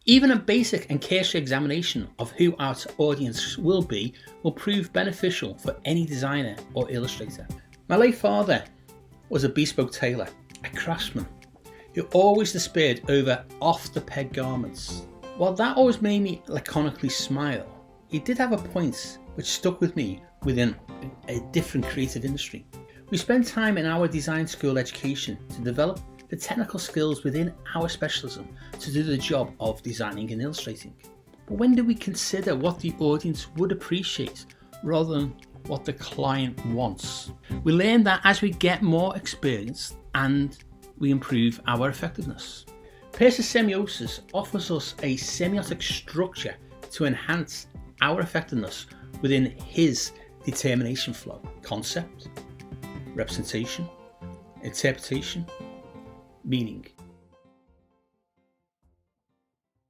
Even a basic and cursory examination of who our audience will be will prove beneficial for any designer or illustrator. My late father was a bespoke tailor, a craftsman, who always despaired over off-the-peg garments. While that always made me laconically smile, he did have a point which stuck with me within a different creative industry. We spent time in our design school education to develop the technical skills within our specialism to do the job of designing and illustrating. But when do we consider what the audience would appreciate rather than what the client wants? We learn that as we get more experience and we improve our effectiveness. Peirce's Semiosis offers us a semiotic structure to enhance our effectiveness within his determination flow: concept, representation, interpretation, meaning.